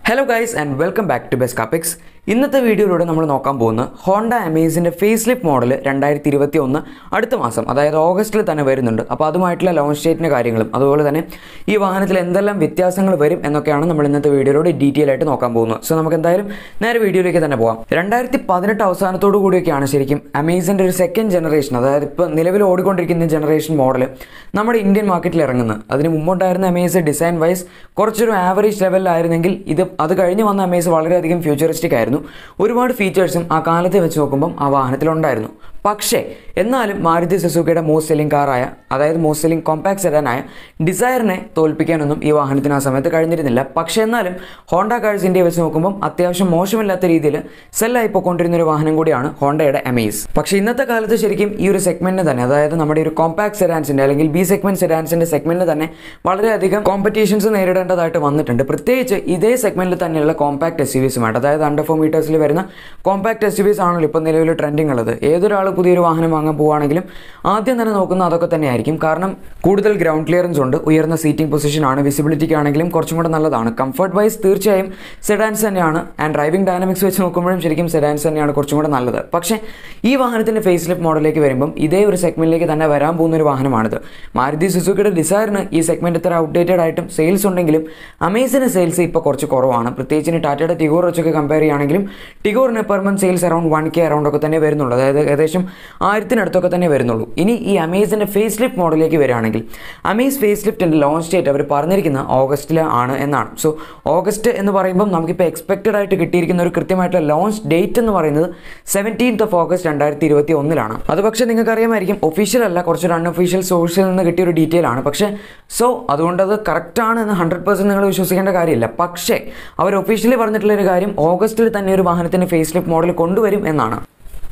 Hello guys and welcome back to Best Car Picks. ഇന്നത്തെ വീഡിയോയിലൂടെ നമ്മൾ നോക്കാൻ പോകുന്ന ഹോണ്ട അമേസിൻ്റെ ഫേസ് ലിഫ്റ്റ് മോഡൽ 2021 അടുത്ത മാസം അതായത് ഓഗസ്റ്റിൽ തന്നെ വരുന്നുണ്ട്. അപ്പോൾ അതുമായിട്ടുള്ള ലോഞ്ച് ഡേറ്റിൻ്റെ കാര്യങ്ങളും അതുപോലെ തന്നെ ഈ വാഹനത്തിൽ എന്തെല്ലാം വ്യത്യാസങ്ങൾ വരും എന്നൊക്കെയാണ് നമ്മൾ ഇന്നത്തെ വീഡിയോയിലൂടെ ഡീറ്റെയിൽ ആയിട്ട് നോക്കാൻ പോകുന്നത്. സോ നമുക്ക് എന്തായാലും നേരെ വീഡിയോയിലേക്ക് തന്നെ പോകാം. 2018 അവസാനത്തോടു കൂടിയൊക്കെയാണ് ശരിക്കും അമേസിൻ്റെ ഒരു സെക്കൻഡ് ജനറേഷൻ, അതായത് ഇപ്പോൾ നിലവിൽ ഓടിക്കൊണ്ടിരിക്കുന്ന ജനറേഷൻ മോഡൽ നമ്മുടെ ഇന്ത്യൻ മാർക്കറ്റിൽ ഇറങ്ങുന്നത്. അതിന് മുമ്പുണ്ടായിരുന്ന അമേസ് ഡിസൈൻ വൈസ് കുറച്ചൊരു ആവറേജ് ലെവലിലായിരുന്നെങ്കിൽ അത് കഴിഞ്ഞ് വന്ന അമേസ് വളരെയധികം ഫ്യൂച്ചറിസ്റ്റിക് ആയിരുന്നു. ഒരുപാട് ഫീച്ചേഴ്സും ആ കാലത്തെ വെച്ച് നോക്കുമ്പം ആ വാഹനത്തിലുണ്ടായിരുന്നു. പക്ഷേ എന്നാലും മാരുതി സുസുക്കിയുടെ മോസ്റ്റ് സെല്ലിംഗ് കാറായ, അതായത് മോസ്റ്റ് സെല്ലിംഗ് കോമ്പാക്ട് സെഡാനായ ഡിസയറിനെ തോൽപ്പിക്കാനൊന്നും ഈ വാഹനത്തിന് ആ സമയത്ത് കഴിഞ്ഞിരുന്നില്ല. പക്ഷേ എന്നാലും ഹോണ്ട കാഴ്സ് ഇന്ത്യയെ വെച്ച് നോക്കുമ്പം അത്യാവശ്യം മോശമില്ലാത്ത രീതിയിൽ സെല്ലായി പോയിക്കൊണ്ടിരുന്ന ഒരു വാഹനം കൂടിയാണ് ഹോണ്ടയുടെ അമേസ്. പക്ഷേ ഇന്നത്തെ കാലത്ത് ശരിക്കും ഈ ഒരു സെഗ്മെന്റിന് തന്നെ, അതായത് നമ്മുടെ ഒരു കോമ്പാക്ട് സെഡാൻസിന്റെ അല്ലെങ്കിൽ ബി സെഗ്മെന്റ് സെഡാൻസിന്റെ സെഗ്മെന്റിന് തന്നെ വളരെയധികം കോമ്പറ്റീഷൻസ് നേരിടേണ്ടതായിട്ട് വന്നിട്ടുണ്ട്. പ്രത്യേകിച്ച് ഇതേ സെഗ്മെന്റിൽ തന്നെയുള്ള കോമ്പാക്ട് SUVസുമായിട്ട്, അതായത് അണ്ടർ 4 മീറ്റേഴ്സിൽ വരുന്ന കോമ്പാക്ട് SUVs ആണല്ലോ ഇപ്പോൾ നിലവിൽ ട്രെൻഡിങ് ഉള്ളത്. ഏതൊരാൾ പുതിയൊരു വാഹനം വാങ്ങാൻ പോവുകയാണെങ്കിലും ആദ്യം തന്നെ നോക്കുന്ന അതൊക്കെ തന്നെയായിരിക്കും. കാരണം കൂടുതൽ ഗ്രൗണ്ട് ക്ലിയറൻസ് ഉണ്ട്, ഉയർന്ന സീറ്റിംഗ് പൊസിഷനാണ്, വിസിബിലിറ്റിക്ക് ആണെങ്കിലും കുറച്ചും കൂടെ നല്ലതാണ്. കംഫർട്ട് വൈസ് തീർച്ചയായും സെഡാൻസ് തന്നെയാണ്. ആൻഡ് ഡ്രൈവിംഗ് ഡൈനാമിക്സ് വെച്ച് നോക്കുമ്പോഴും ശരിക്കും സെഡാൻസ് തന്നെയാണ് കുറച്ചും കൂടെ നല്ലത്. പക്ഷേ ഈ വാഹനത്തിൻ്റെ ഫേസ് ലിഫ്റ്റ് മോഡലിലേക്ക് വരുമ്പം ഇതേ ഒരു സെഗ്മെന്റിലേക്ക് തന്നെ വരാൻ പോകുന്ന ഒരു വാഹനമാണിത്. മാരുതി സുസുക്കിയുടെ ഡിസയറിന് ഈ സെഗ്മെന്റ് ഇത്ര ഔട്ട്ഡേറ്റഡ് ആയിട്ടും സെയിൽസ് ഉണ്ടെങ്കിലും അമേസിന് സെയിൽസ് ഇപ്പോൾ കുറച്ച് കുറവാണ്. പ്രത്യേകിച്ച് ടാറ്റയുടെ ടിഗോർ വെച്ചൊക്കെ കമ്പയർ ചെയ്യുകയാണെങ്കിലും ടിഗോറിന് per month sales around 1K around ഒക്കെ തന്നെ വരുന്നുള്ളൂ, അതായത് ഏകദേശം 1000-നടുത്തൊക്കെ തന്നെ വരുന്നുള്ളൂ. ഇനി ഈ അമേസിൻ്റെ ഫേസ് ലിഫ്റ്റ് മോഡലിലേക്ക് വരികയാണെങ്കിൽ അമേസ് ഫേസ് ലിഫ്റ്റിൻ്റെ ലോഞ്ച് ഡേറ്റ് അവർ പറഞ്ഞിരിക്കുന്ന ഓഗസ്റ്റിലാണ് എന്നാണ്. സോ ഓഗസ്റ്റ് എന്ന് പറയുമ്പം നമുക്കിപ്പോൾ എക്സ്പെക്റ്റഡ് ആയിട്ട് കിട്ടിയിരിക്കുന്ന ഒരു കൃത്യമായിട്ടുള്ള ലോഞ്ച് ഡേറ്റ് എന്ന് പറയുന്നത് 17th ഓഗസ്റ്റ് 2021 അത് പക്ഷേ നിങ്ങൾക്ക് അറിയാമായിരിക്കും ഒഫീഷ്യൽ അല്ല, കുറച്ചൊരു അൺഒഫീഷ്യൽ സോഴ്സിൽ നിന്ന് കിട്ടിയ ഒരു ഡീറ്റെയിൽ ആണ്. പക്ഷേ അതുകൊണ്ട് അത് കറക്റ്റാണ് എന്ന് 100% നിങ്ങൾ വിശ്വസിക്കേണ്ട കാര്യമില്ല. പക്ഷേ അവർ ഒഫീഷ്യലി പറഞ്ഞിട്ടുള്ള ഒരു കാര്യം ഓഗസ്റ്റിൽ തന്നെ ഒരു വാഹനത്തിൻ്റെ ഫേസ് ലിഫ്റ്റ് മോഡൽ കൊണ്ടുവരും എന്നാണ്.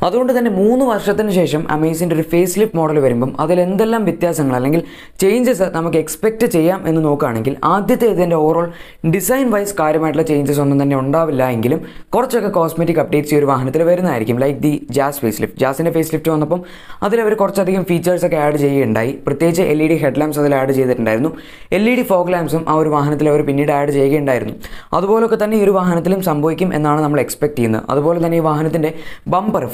അതുകൊണ്ട് തന്നെ 3 വർഷത്തിന് ശേഷം അമേസിൻ്റെ ഒരു ഫേസ് ലിഫ്റ്റ് മോഡൽ വരുമ്പം അതിൽ എന്തെല്ലാം വ്യത്യാസങ്ങൾ അല്ലെങ്കിൽ ചേഞ്ചസ് നമുക്ക് എക്സ്പെക്റ്റ് ചെയ്യാം എന്ന് നോക്കുകയാണെങ്കിൽ ആദ്യത്തെ ഇതിൻ്റെ ഓവറോൾ ഡിസൈൻ വൈസ് കാര്യമായിട്ടുള്ള ചേഞ്ചസ് ഒന്നും തന്നെ ഉണ്ടാവില്ല എങ്കിലും കുറച്ചൊക്കെ കോസ്മെറ്റിക് അപ്ഡേറ്റ്സ് ഈ ഒരു വാഹനത്തിൽ വരുന്നതായിരിക്കും. Like the jazz face lift. ജാസിൻ്റെ ഫേസ് ലിഫ്റ്റ് വന്നപ്പം അതിലവർ കുറച്ചധികം ഫീച്ചേഴ്സൊക്കെ ആഡ് ചെയ്യുകയുണ്ടായി. പ്രത്യേകിച്ച് LED ഹെഡ് ലാംപ്സ് അതിൽ ആഡ് ചെയ്തിട്ടുണ്ടായിരുന്നു. LED ഫോഗ് ലാംപ്സും ആ ഒരു വാഹനത്തിൽ അവർ പിന്നീട് ആഡ് ചെയ്യുകയുണ്ടായിരുന്നു. അതുപോലൊക്കെ തന്നെ ഈ ഒരു വാഹനത്തിലും സംഭവിക്കും എന്നാണ് നമ്മൾ എക്സ്പെക്ട് ചെയ്യുന്നത്. അതുപോലെ തന്നെ ഈ വാഹനത്തിൻ്റെ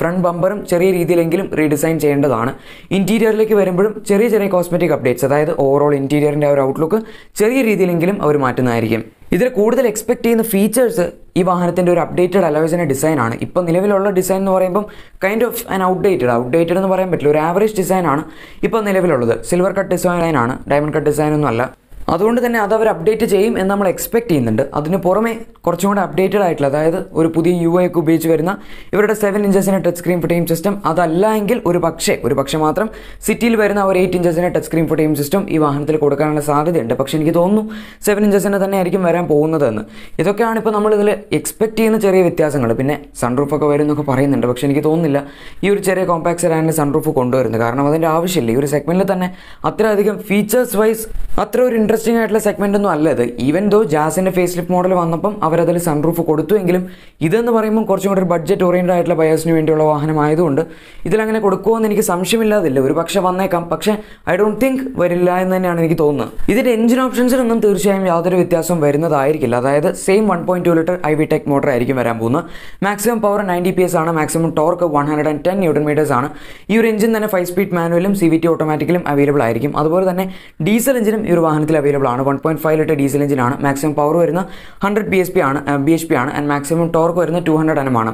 ഫ്രണ്ട് ബമ്പറും ചെറിയ രീതിയിലെങ്കിലും റീഡിസൈൻ ചെയ്യേണ്ടതാണ്. ഇന്റീരിയറിലേക്ക് വരുമ്പോഴും ചെറിയ കോസ്മെറ്റിക് അപ്ഡേറ്റ്സ്, അതായത് ഓവറോൾ ഇന്റീരിയറിൻ്റെ ആ ഒരു ഔട്ട്ലുക്ക് ചെറിയ രീതിയിലെങ്കിലും അവർ മാറ്റുന്നതായിരിക്കും. ഇതിൽ കൂടുതൽ എക്സ്പെക്ട് ചെയ്യുന്ന ഫീച്ചേഴ്സ് ഈ വാഹനത്തിൻ്റെ ഒരു അപ്ഡേറ്റഡ് അലോയ്സിൻ്റെ ഡിസൈനാണ്. ഇപ്പോൾ നിലവിലുള്ള ഡിസൈൻ എന്ന് പറയുമ്പം കൈൻഡ് ഓഫ് ആൻ ഔട്ട്ഡേറ്റഡ് എന്ന് പറയാൻ പറ്റില്ല, ഒരു ആവറേജ് ഡിസൈനാണ് ഇപ്പോൾ നിലവിലുള്ളത്. സിൽവർ കട്ട് ഡിസൈനാണ്, ഡയമണ്ട് കട്ട് ഡിസൈനൊന്നും അല്ല. അതുകൊണ്ട് തന്നെ അത് അവർ അപ്ഡേറ്റ് ചെയ്യും എന്ന് നമ്മൾ എക്സ്പെക്ട് ചെയ്യുന്നുണ്ട്. അതിന് പുറമെ കുറച്ചും കൂടെ അപ്ഡേറ്റഡ് ആയിട്ടുള്ള, അതായത് ഒരു പുതിയ UI ഒക്കെ ഉപയോഗിച്ച് വരുന്ന ഇവരുടെ 7 ഇഞ്ചസിൻ്റെ ടച്ച് സ്ക്രീൻ ഫുട്ടേം സിസ്റ്റം, അതല്ല എങ്കിൽ ഒരു പക്ഷേ മാത്രം സിറ്റിയിൽ വരുന്ന ഒരു 8 ഇഞ്ചസിൻ്റെ ടച്ച് സ്ക്രീൻ ഫുട്ടേം സിസ്റ്റം ഈ വാഹനത്തിൽ കൊടുക്കാനുള്ള സാധ്യതയുണ്ട്. പക്ഷേ എനിക്ക് തോന്നുന്നു 7 ഇഞ്ചസിൻ്റെ തന്നെ ആയിരിക്കും വരാൻ പോകുന്നതെന്ന്. ഇതൊക്കെയാണ് ഇപ്പോൾ നമ്മളിതിൽ എക്സ്പെക്ട് ചെയ്യുന്ന ചെറിയ വ്യത്യാസങ്ങൾ. പിന്നെ സൺറൂഫ് ഒക്കെ വരും എന്നൊക്കെ പറയുന്നുണ്ട്. പക്ഷേ എനിക്ക് തോന്നുന്നില്ല ഈ ഒരു ചെറിയ കോമ്പാക്ട് സെഡാനിൽ സൺറൂഫ് കൊണ്ടുവരുന്നത്. കാരണം അതിൻ്റെ ആവശ്യമില്ല. ഈ ഒരു സെഗ്മെൻറ്റിൽ തന്നെ അത്രയധികം ഫീച്ചേഴ്സ് വൈസ് അത്ര ഒരു ഇൻട്രസ്റ്റിംഗ് ആയിട്ടുള്ള സെഗ്മെന്റ് ഒന്നും അല്ല ഇത്. ഈവൻ ദോ ജാസിന്റെ ഫേസ് ലിഫ്റ്റ് മോഡൽ വന്നപ്പം അവരതിൽ സൺറൂഫ് കൊടുത്തുവെങ്കിലും ഇതെന്ന് പറയുമ്പോൾ കുറച്ചും കൂടി ഒരു ബഡ്ജറ്റ് ഓറിയന്റഡ് ആയിട്ടുള്ള ബയേഴ്സിന് വേണ്ടിയുള്ള വാഹനമായതുകൊണ്ട് ഇതിലങ്ങനെ കൊടുക്കുമോ എന്ന് എനിക്ക് സംശയമില്ലാതില്ല. ഒരു പക്ഷേ വന്നേക്കാം, പക്ഷേ ഐ ഡോണ്ട് തിങ്ക് വരില്ല എന്ന് തന്നെയാണ് എനിക്ക് തോന്നുന്നത്. ഇതിന്റെ എഞ്ചിൻ ഓപ്ഷൻസിനൊന്നും തീർച്ചയായും യാതൊരു വ്യത്യാസവും വരുന്നതായിരിക്കില്ല. അതായത് സെയിം 1.2 ലിറ്റർ IV-Tech മോട്ടർ ആയിരിക്കും വരാൻ പോകുന്നത്. മാക്സിമം പവർ 90 PS ആണ്, മാക്സിമം ടോർക്ക് 110 Nm ആണ്. ഈ ഒരു എഞ്ചിൻ തന്നെ 5 സ്പീഡ് മാനുവലും CVT ഓട്ടോമാറ്റിക്കലും അവൈലബിൾ ആയിരിക്കും. അതുപോലെ തന്നെ ഡീസൽ എഞ്ചിനും ഈ ഒരു വാഹനത്തിൽ അവൈലബിൾ ആണ്. 1.5 ലിറ്റർ ഡീസൽ എഞ്ചിനാണ്. മാക്സിമം പവർ വരുന്ന 100 bhp ആണ് ആൻഡ് മാക്സിമം ടോർക്ക് വരുന്ന 200 Nm ആണ്.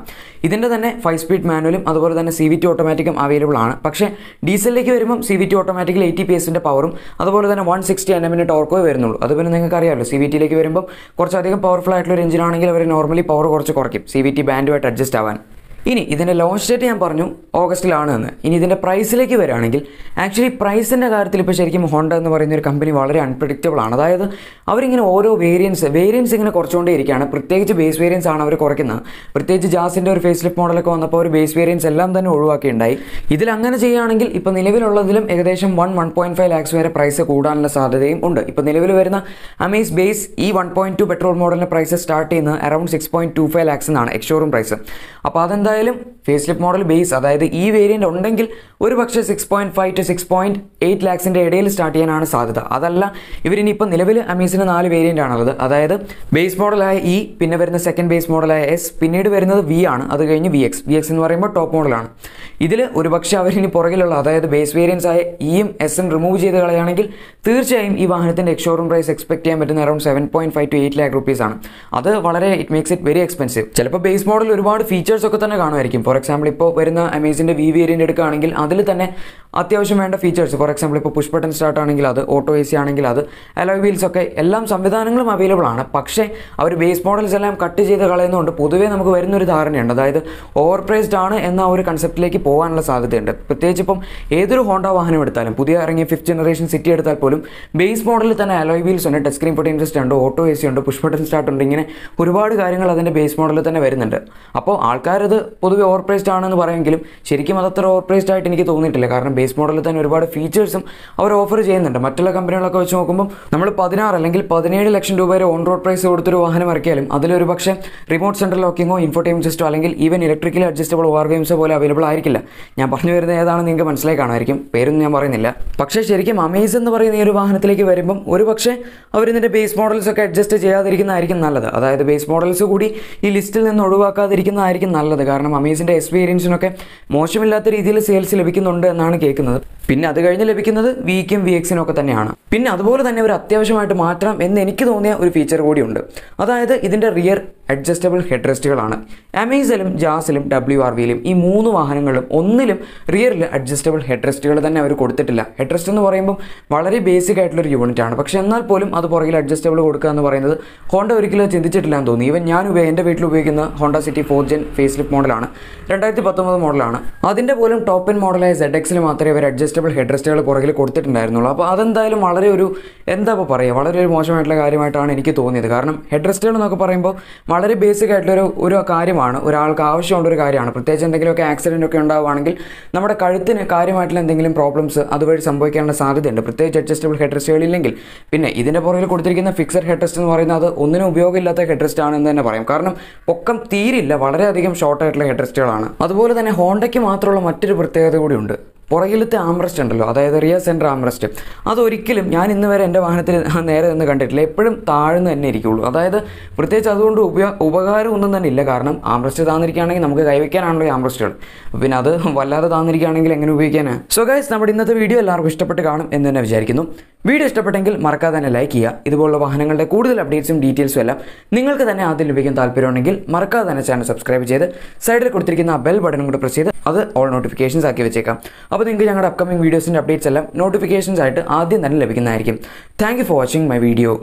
ഇതിൻ്റെ തന്നെ 5 സ്പീഡ് മാനുവലും അതുപോലെ തന്നെ CVT ഓട്ടോമാറ്റിക്കും അവൈലബിൾ ആണ്. പക്ഷേ ഡീസലിലേക്ക് വരുമ്പം CVT ഓട്ടോമാറ്റിക്കിൽ 80 PS പവറും അതുപോലെ തന്നെ 160 Nm ടോർക്കോ വരുന്നുള്ളൂ. അത് പിന്നെ നിങ്ങൾക്ക് അറിയാമല്ലോ, CVTയിലേക്ക് വരുമ്പം കുറച്ചധികം പവർഫുൾ ആയിട്ടുള്ള ഒരു എഞ്ചിനാണെങ്കിൽ അവർ നോർമലി പവർ കുറച്ച് കുറയ്ക്കും CVT ബാൻഡുമായിട്ട് അഡ്ജസ്റ്റ് ആവാൻ. ഇനി ഇതിൻ്റെ ലോഞ്ച് ഡേറ്റ് ഞാൻ പറഞ്ഞു ഓഗസ്റ്റിലാണ് എന്ന്. ഇനി ഇതിൻ്റെ പ്രൈസിലേക്ക് വരികയാണെങ്കിൽ ആക്ച്വലി പ്രൈസിൻ്റെ കാര്യത്തിൽ ഇപ്പോൾ ശരിക്കും ഹോണ്ട എന്ന് പറയുന്ന ഒരു കമ്പനി വളരെ അൺപ്രഡിക്റ്റബിൾ ആണ്. അതായത് അവരിങ്ങനെ ഓരോ വേരിയൻസ് ഇങ്ങനെ കുറച്ചുകൊണ്ടേ ഇരിക്കുകയാണ്. പ്രത്യേകിച്ച് ബേസ് വേരിയൻസ് ആണ് അവർ കുറയ്ക്കുന്നത്. പ്രത്യേകിച്ച് ജാസിൻ്റെ ഒരു ഫേസ് ലിഫ്റ്റ് മോഡലൊക്കെ വന്നപ്പോൾ ഒരു ബേസ് വേരിയൻസ് എല്ലാം തന്നെ ഒഴിവാക്കിയിട്ടുണ്ടായി. ഇതിലങ്ങനെ ചെയ്യുകയാണെങ്കിൽ ഇപ്പോൾ നിലവിലുള്ളതിലും ഏകദേശം 1.5 lakhs വരെ പ്രൈസ് കൂടാനുള്ള സാധ്യതയും ഉണ്ട്. ഇപ്പോൾ നിലവിൽ വരുന്ന അമേസ് ബേസ് ഈ 1.2 പെട്രോൾ മോഡലിൻ്റെ പ്രൈസ് സ്റ്റാർട്ട് ചെയ്യുന്നത് അറൗണ്ട് 6.25 lakhs എന്നാണ് എക്സ് ഷോറൂം പ്രൈസ്. അപ്പോൾ അതെന്തായാലും എന്തായാലും ഫേസ് ലിഫ്റ്റ് മോഡൽ ബേസ് അതായത് ഈ വേരിയൻ്റ് ഉണ്ടെങ്കിൽ ഒരു പക്ഷേ 6.5 to 6.8 ലാക്സിൻ്റെ ഇടയിൽ സ്റ്റാർട്ട് ചെയ്യാനാണ് സാധ്യത. അതല്ല ഇവരിനിപ്പോൾ നിലവിൽ അമേസിന് 4 വേരിയൻ്റ് ആണുള്ളത്. അതായത് ബേസ് മോഡലായ ഇ, പിന്നെ വരുന്ന സെക്കൻഡ് ബേസ് മോഡലായ എസ്, പിന്നീട് വരുന്നത് വി ആണ്. അത് കഴിഞ്ഞ് വി എക്സ് എന്ന് പറയുമ്പോൾ ടോപ്പ് മോഡലാണ്. ഇതിൽ ഒരു പക്ഷേ അവരിനി പുറകിലുള്ള അതായത് ബേസ് വേരിയൻസ് ആയ ഇയും എസും റിമൂവ് ചെയ്ത് കളയുകയാണെങ്കിൽ തീർച്ചയായും ഈ വാഹനത്തിൻ്റെ എക്സ്ഷോറൂം പ്രൈസ് എക്സ്പെക്ട് ചെയ്യാൻ പറ്റുന്ന അറൌണ്ട് 7.5 to 8 lakh rupees ആണ്. അത് വളരെ it makes it very expensive. ചിലപ്പോൾ ബേസ് മോഡൽ ഒരുപാട് ഫീച്ചേഴ്സ് ഒക്കെ തന്നെ കാണുമായിരിക്കും. ഫോർ എക്സാമ്പിൾ ഇപ്പോൾ വരുന്ന അമേസിൻ്റെ വി വേരിയൻ്റ് എടുക്കുകയാണെങ്കിൽ അതിൽ തന്നെ അത്യാവശ്യം വേണ്ട ഫീച്ചേഴ്സ്, ഫോർ എക്സാമ്പിൾ ഇപ്പോൾ പുഷ് ബട്ടൺ സ്റ്റാർട്ട് ആണെങ്കിൽ അത്, ഓട്ടോ എ സി ആണെങ്കിൽ അത്, അലോയ് വീൽസ് ഒക്കെ എല്ലാ സംവിധാനങ്ങളും അവൈലബിൾ ആണ്. പക്ഷേ അവർ ബേസ് മോഡൽസ് എല്ലാം കട്ട് ചെയ്ത് കളയുന്നതുകൊണ്ട് പൊതുവേ നമുക്ക് വരുന്നൊരു ധാരണയുണ്ട്, അതായത് ഓവർ പ്രൈസ്ഡ് ആണ് എന്ന ഒരു കൺസെപ്റ്റിലേക്ക് പോകാനുള്ള സാധ്യതയുണ്ട്. പ്രത്യേകിച്ച് ഇപ്പം ഏതൊരു ഹോണ്ട വാഹനം എടുത്താലും, പുതിയ ഇറങ്ങിയ 5th ജനറേഷൻ സിറ്റി എടുത്താൽ പോലും ബേസ് മോഡലിൽ തന്നെ അലോയ് വീൽസ് ഉണ്ട്, ടച്ച് സ്ക്രീൻ പൊട്ടൻഷ്യസ്റ്റ് ഉണ്ട്, ഓട്ടോ എ സി ഉണ്ട്, പുഷ് ബട്ടൺ സ്റ്റാർട്ട് ഉണ്ട്, ഇങ്ങനെ ഒരുപാട് കാര്യങ്ങൾ അതിൻ്റെ ബേസ് മോഡലിൽ തന്നെ വരുന്നുണ്ട്. അപ്പോൾ ആൾക്കാരത് പൊതുവെ ഓവർ പ്രൈസ്ഡ് ആണെന്ന് പറയുമെങ്കിലും ശരിക്കും അതത്ര ഓവർ പ്രൈസ്ഡ് ആയിട്ട് എനിക്ക് തോന്നിയിട്ടില്ല. കാരണം ബേസ് മോഡലിൽ തന്നെ ഒരുപാട് ഫീച്ചേഴ്സും അവർ ഓഫർ ചെയ്യുന്നുണ്ട്. മറ്റുള്ള കമ്പനികളൊക്കെ വെച്ച് നോക്കുമ്പോൾ നമ്മൾ 16 അല്ലെങ്കിൽ 17 ലക്ഷം രൂപ വരെ ഓൺ റോഡ് പ്രൈസ് കൊടുത്തൊരു വാഹനം ഇറക്കിയാലും അതിലൊരു പക്ഷേ റിമോട്ട് സെൻട്രൽ ലോക്കിങ്ങോ ഇൻഫോർടൈൻമെന്റ് സിസ്റ്റോ അല്ലെങ്കിൽ ഈവൻ ഇലക്ട്രിക്കലി അഡ്ജസ്റ്റബിൾ ഓവർ ഗെയിംസോ പോലെ അവൈലബിൾ ആയിരിക്കില്ല. ഞാൻ പറഞ്ഞു വരുന്നത് ഏതാണെന്ന് നിങ്ങൾക്ക് മനസ്സിലായി കാണുമായിരിക്കും, പേരൊന്നും ഞാൻ പറയുന്നില്ല. പക്ഷേ ശരിക്കും അമേസ് എന്ന് പറയുന്ന ഈ ഒരു വാഹനത്തിലേക്ക് വരുമ്പം ഒരു പക്ഷേ അവരിതിൻ്റെ ബേസ് മോഡൽസ് ഒക്കെ അഡ്ജസ്റ്റ് ചെയ്യാതിരിക്കുന്നതായിരിക്കും നല്ലത്. അതായത് ബേസ് മോഡൽസ് കൂടി ഈ ലിസ്റ്റിൽ നിന്ന് ഒഴിവാക്കാതിരിക്കുന്നതായിരിക്കും നല്ലത്. കാരണം അമേസിൻ്റെ എക്സ്പീരിയൻസിനൊക്കെ മോശമില്ലാത്ത രീതിയിൽ സെയിൽസ് ലഭിക്കുന്നുണ്ട് എന്നാണ് കേൾക്കുന്നത്. പിന്നെ അത് കഴിഞ്ഞ് ലഭിക്കുന്നത് വിക്കും വി എക്സിനും ഒക്കെ തന്നെയാണ്. പിന്നെ അതുപോലെ തന്നെ ഒരു അത്യാവശ്യമായിട്ട് മാറ്റണം എന്ന് എനിക്ക് തോന്നിയ ഒരു ഫീച്ചർ കൂടിയുണ്ട്. അതായത് ഇതിൻ്റെ റിയർ അഡ്ജസ്റ്റബിൾ ഹെഡ് റെസ്റ്റുകളാണ്. അമേസിലും ജാസിലും WRVയിലും ഈ 3 വാഹനങ്ങളും ഒന്നിലും റിയറിൽ അഡ്ജസ്റ്റബിൾ ഹെഡ് റെസ്റ്റുകൾ തന്നെ അവർ കൊടുത്തിട്ടില്ല. ഹെഡ് റെസ്റ്റ് എന്ന് പറയുമ്പോൾ വളരെ ബേസിക് ആയിട്ടുള്ളൊരു യൂണിറ്റ് ആണ്. പക്ഷേ എന്നാൽ പോലും അത് പുറകിൽ അഡ്ജസ്റ്റബിൾ കൊടുക്കുക എന്ന് പറയുന്നത് ഹോണ്ട ഒരിക്കലും ചിന്തിച്ചിട്ടില്ല എന്ന് തോന്നി. ഈവൻ ഞാൻ എൻ്റെ വീട്ടിൽ ഉപയോഗിക്കുന്ന Honda City 4th Gen facelift മോഡലാണ്, 2019 മോഡലാണ്. അതിൻ്റെ പോലും ടോപ്പ് എൻ മോഡലായ ZX മാത്രമേ അവർ അഡ്ജസ്റ്റബിൾ ഹെഡ് റെസ്റ്റുകൾ പുറകിൽ കൊടുത്തിട്ടുണ്ടായിരുന്നുള്ളൂ. അപ്പോൾ അതെന്തായാലും വളരെ ഒരു വളരെ ഒരു മോശമായിട്ടുള്ള കാര്യമായിട്ടാണ് എനിക്ക് തോന്നിയത്. കാരണം ഹെഡ് റെസ്റ്റുകൾ എന്നൊക്കെ പറയുമ്പോൾ വളരെ ബേസിക് ആയിട്ടുള്ളൊരു കാര്യമാണ്, ഒരാൾക്ക് ആവശ്യമുള്ളൊരു കാര്യമാണ്. പ്രത്യേകിച്ച് എന്തെങ്കിലുമൊക്കെ ആക്സിഡൻ്റ് ഒക്കെ ഉണ്ടാവുകയാണെങ്കിൽ നമ്മുടെ കഴുത്തിന് കാര്യമായിട്ടുള്ള എന്തെങ്കിലും പ്രോബ്ലംസ് അതുവഴി സംഭവിക്കാനുള്ള സാധ്യതയുണ്ട്, പ്രത്യേകിച്ച് അഡ്ജസ്റ്റബിൾ ഹെഡ് റെസ്റ്റുകളില്ലെങ്കിൽ. പിന്നെ ഇതിൻ്റെ പുറകിൽ കൊടുത്തിരിക്കുന്ന ഫിക്സഡ് ഹെഡ് റെസ്റ്റ് എന്ന് പറയുന്നത് അത് ഒന്നിനും ഉപയോഗമില്ലാത്ത ഹെഡ് റെസ്റ്റ് ആണെന്ന് തന്നെ പറയാം. കാരണം പൊക്കം തീരില്ല, വളരെയധികം ഷോർട്ട് ആയിട്ടുള്ള ഹെഡ് റെസ്റ്റുകളാണ്. അതുപോലെ തന്നെ ഹോണ്ടയ്ക്ക് മാത്രമുള്ള മറ്റൊരു പ്രത്യേകത കൂടിയുണ്ട്. പുറകിലത്തെ ആംറസ്റ്റ് ഉണ്ടല്ലോ, അതായത് റിയർ സെൻറ്റർ ആംറസ്റ്റ്, അതൊരിക്കലും ഞാൻ ഇന്ന് വരെ എൻ്റെ വാഹനത്തിൽ നേരെ നിന്ന് കണ്ടിട്ടില്ല. എപ്പോഴും താഴ്ന്ന് തന്നെ ഇരിക്കുള്ളൂ. അതായത് പ്രത്യേകിച്ച് അതുകൊണ്ട് ഉപകാരം ഒന്നും തന്നെ ഇല്ല. കാരണം ആംറസ്റ്റ് താന്നിരിക്കുകയാണെങ്കിൽ നമുക്ക് കൈവയ്ക്കാനാണല്ലോ ഈ ആംറസ്റ്റുകൾ. പിന്നെ അത് വല്ലാതെ താന്നിരിക്കുകയാണെങ്കിൽ എങ്ങനെ ഉപയോഗിക്കാനാണ്? സോ ഗൈസ്, നമ്മുടെ ഇന്നത്തെ വീഡിയോ എല്ലാവർക്കും ഇഷ്ടപ്പെട്ട് കാണും എന്ന് തന്നെ വിചാരിക്കുന്നു. വീഡിയോ ഇഷ്ടപ്പെട്ടെങ്കിൽ മറക്കാതെ തന്നെ ലൈക്ക് ചെയ്യുക. ഇതുപോലുള്ള വാഹനങ്ങളുടെ കൂടുതൽ അപ്ഡേറ്റ്സും ഡീറ്റെയിൽസും എല്ലാം നിങ്ങൾക്ക് തന്നെ ആദ്യം ലഭിക്കാൻ താല്പര്യമുണ്ടെങ്കിൽ മറക്കാതെ തന്നെ ചാനൽ സബ്സ്ക്രൈബ് ചെയ്ത് സൈഡിൽ കൊടുത്തിരിക്കുന്ന ആ ബെൽ ബട്ടണും കൂടെ പ്രസ് ചെയ്ത് അത് ഓൾ നോട്ടിഫിക്കേഷൻസ് ആക്കി വെച്ചേക്കാം. അപ്പോൾ നിങ്ങൾക്ക് ഞങ്ങളുടെ അപ്കമിംഗ് വീഡിയോസിൻ്റെ അപ്ഡേറ്റ്സ് എല്ലാം നോട്ടിഫിക്കേഷൻസ് ആയിട്ട് ആദ്യം തന്നെ ലഭിക്കുന്നതായിരിക്കും. Thank you for watching my video.